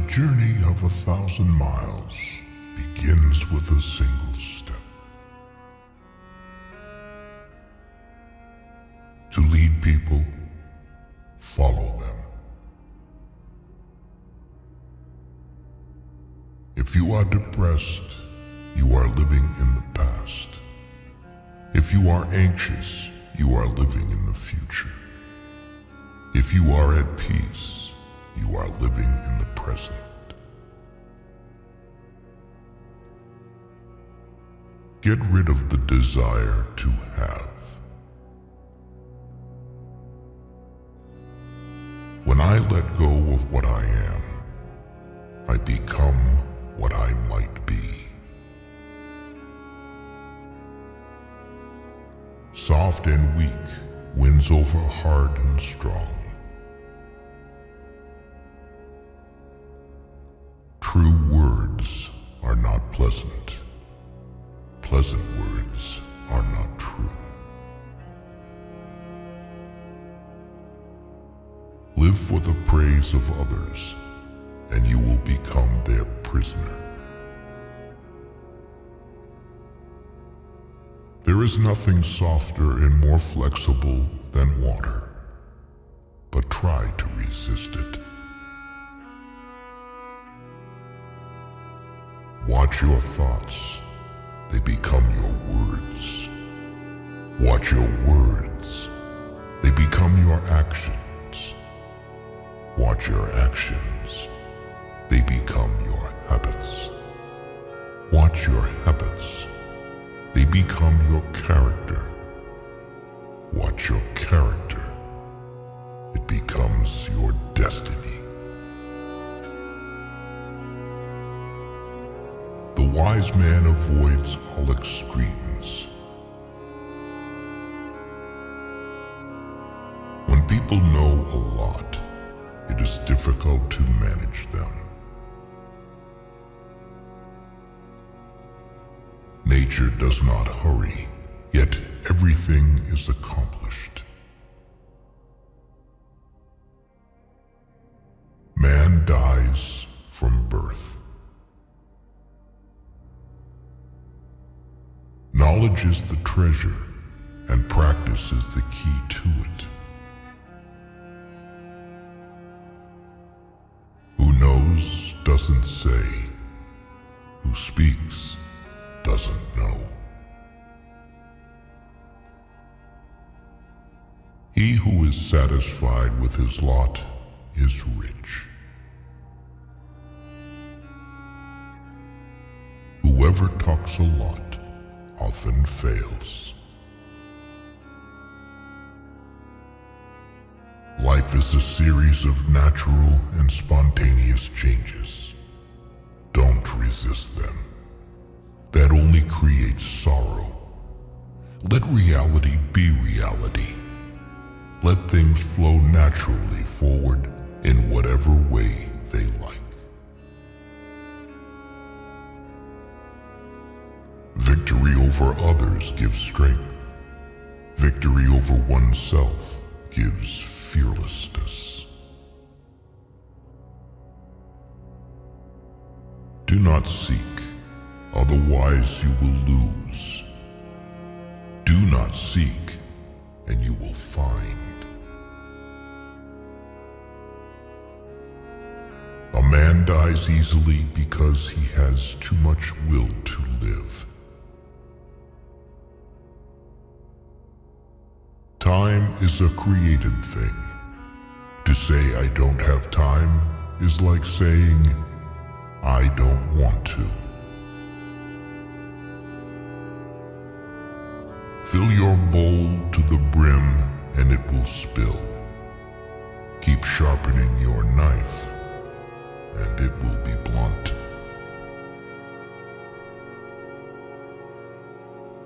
journey of 1,000 miles begins with a single step. To lead people, follow them. If you are depressed, you are living in the past. If you are anxious, you are living in the future. If you are at peace, you are living in the present. Get rid of the desire to have. When I let go of what I am, I become what I might be. Soft and weak wins over hard and strong. True words are not pleasant. Pleasant words are not true. Live for the praise of others, and you will become their prisoner. There is nothing softer and more flexible than water, but try to resist it. Watch your thoughts, they become your words. Watch your words, they become your actions. Watch your actions, they become your habits. Watch your habits, they become your character. Watch your character, it becomes your destiny. The wise man avoids all extremes. When people know a lot, it is difficult to manage them. Nature does not hurry, yet everything is accomplished. Man dies from birth. Knowledge is the treasure, and practice is the key to it. Who knows doesn't say. Who speaks doesn't know. He who is satisfied with his lot is rich. Whoever talks a lot often fails. Life is a series of natural and spontaneous changes. Don't resist them. That only creates sorrow. Let reality be reality. Let things flow naturally forward in whatever way they like. Victory over others gives strength. Victory over oneself gives fearlessness. Do not seek, otherwise you will lose. Do not seek, and you will find. A man dies easily because he has too much will to live. Time is a created thing. To say I don't have time is like saying I don't want to. Fill your bowl to the brim and it will spill. Keep sharpening your knife and it will be blunt.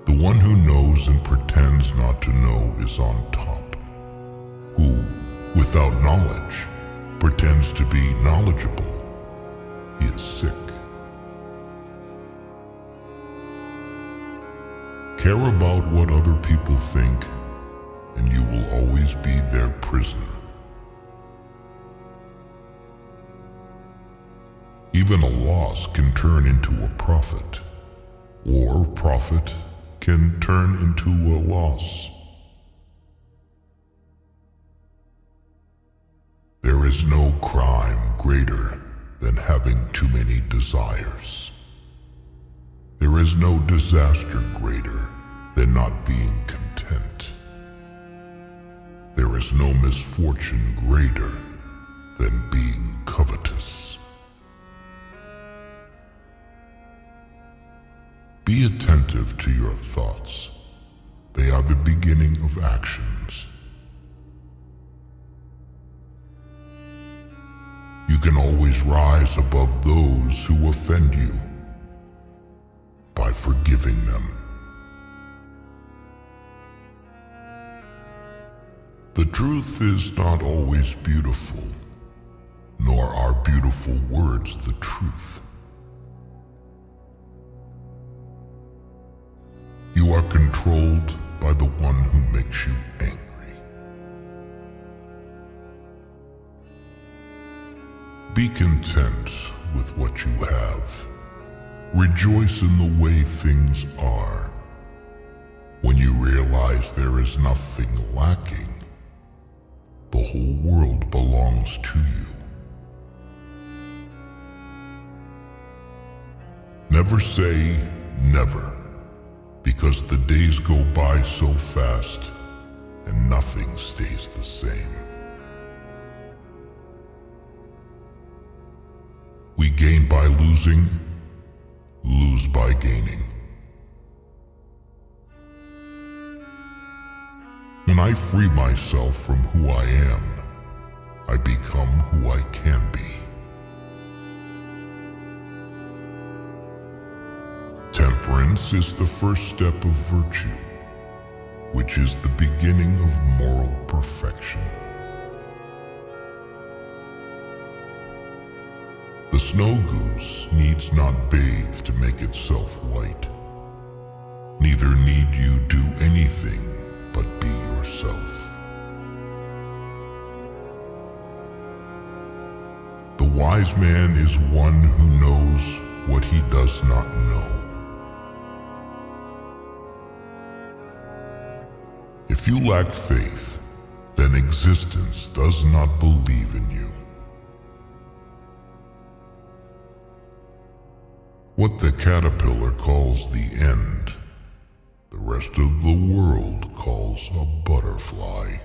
The one who knows and pretends not to know is on top. Who, without knowledge, pretends to be knowledgeable, he is sick. Care about what other people think, and you will always be their prisoner. Even a loss can turn into a profit, or profit can turn into a loss. There is no crime greater than having too many desires. There is no disaster greater than not being content. There is no misfortune greater than being covetous. Be attentive to your thoughts. They are the beginning of actions. You can always rise above those who offend you by forgiving them. The truth is not always beautiful, nor are beautiful words the truth. You are controlled by the one who makes you angry. Be content with what you have. Rejoice in the way things are. When you realize there is nothing lacking, the whole world belongs to you. Never say never, because the days go by so fast and nothing stays the same. We gain by losing, lose by gaining. When I free myself from who I am, I become who I can be. Temperance is the first step of virtue, which is the beginning of moral perfection. The snow goose needs not bathe to make itself white. Neither need you do anything but be yourself. The wise man is one who knows what he does not know. If you lack faith, then existence does not believe in you. What the caterpillar calls the end, the rest of the world calls a butterfly.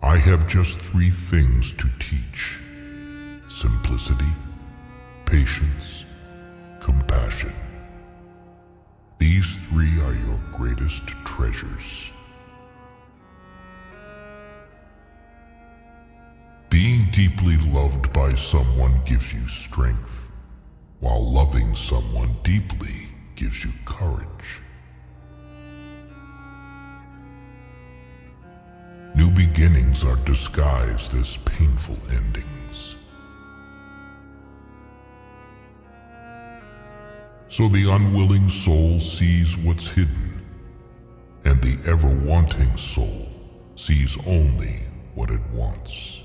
I have just three things to teach: simplicity, patience, compassion. These three are your greatest treasures. Being deeply loved by someone gives you strength, while loving someone deeply gives you courage. New beginnings are disguised as painful endings. So the unwilling soul sees what's hidden, and the ever-wanting soul sees only what it wants.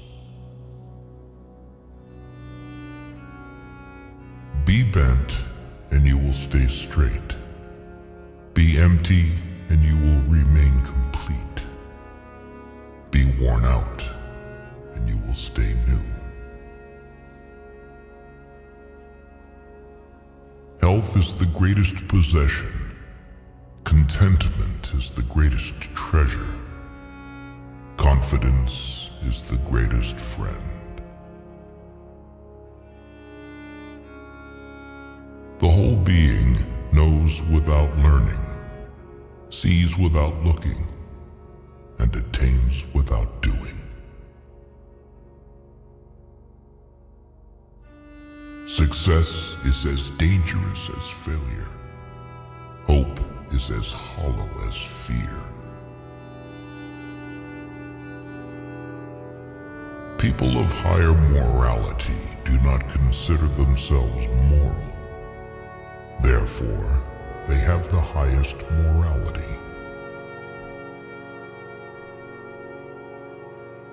Be bent, and you will stay straight. Be empty, and you will remain complete. Be worn out, and you will stay new. Health is the greatest possession. Contentment is the greatest treasure. Confidence is the greatest friend. The whole being knows without learning, sees without looking, and attains without doing. Success is as dangerous as failure. Hope is as hollow as fear. People of higher morality do not consider themselves moral. Therefore, they have the highest morality.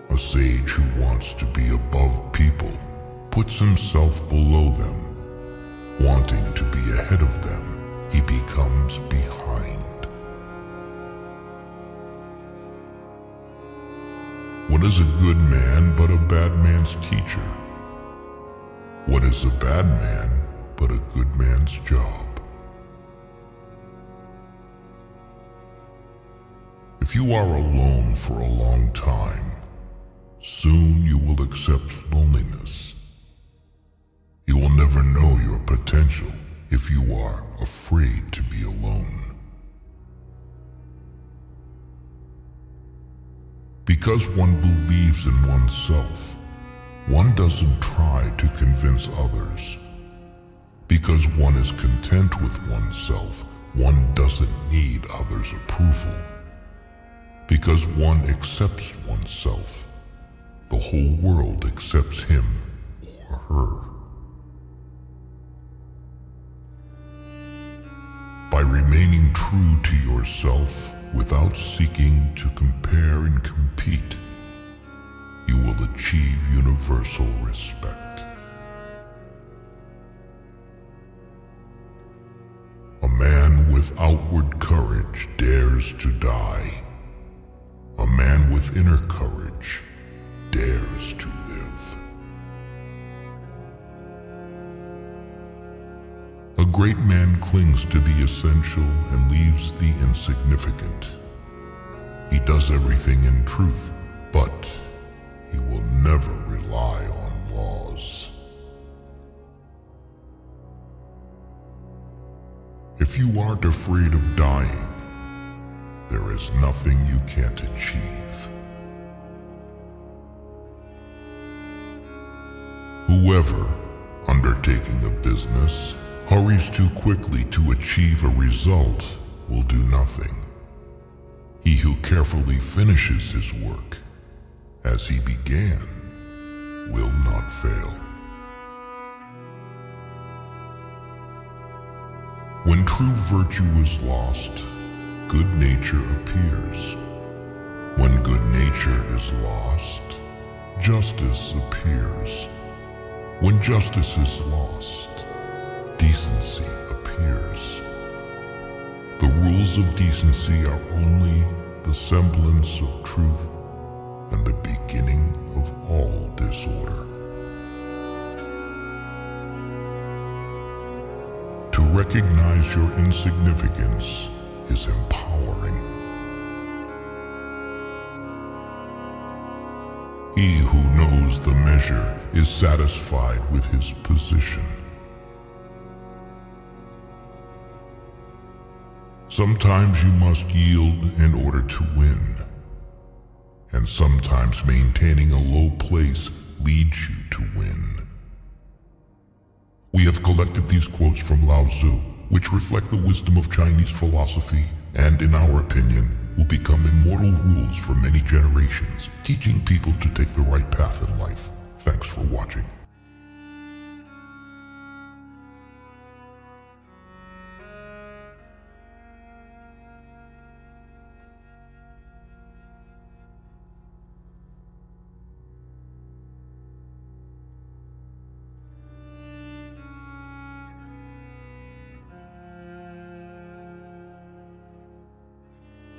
A sage who wants to be above people puts himself below them. Wanting to be ahead of them, he becomes behind. What is a good man but a bad man's teacher? What is a bad man but a good man's job? If you are alone for a long time, soon you will accept loneliness. You will never know your potential if you are afraid to be alone. Because one believes in oneself, one doesn't try to convince others. Because one is content with oneself, one doesn't need others' approval. Because one accepts oneself, the whole world accepts him or her. By remaining true to yourself without seeking to compare and compete, you will achieve universal respect. A man with outward courage dares to die. A man with inner courage dares to live. A great man clings to the essential and leaves the insignificant. He does everything in truth, but he will never rely on laws. If you aren't afraid of dying, there is nothing you can't achieve. Whoever, undertaking a business, hurries too quickly to achieve a result will do nothing. He who carefully finishes his work, as he began, will not fail. When true virtue is lost, good nature appears. When good nature is lost, justice appears. When justice is lost, decency appears. The rules of decency are only the semblance of truth and the beginning of all disorder. To recognize your insignificance is empowering. He who knows the measure is satisfied with his position. Sometimes you must yield in order to win, and sometimes maintaining a low place leads you to win. We have collected these quotes from Lao Tzu, which reflect the wisdom of Chinese philosophy and, in our opinion, will become immortal rules for many generations, teaching people to take the right path in life. Thanks for watching.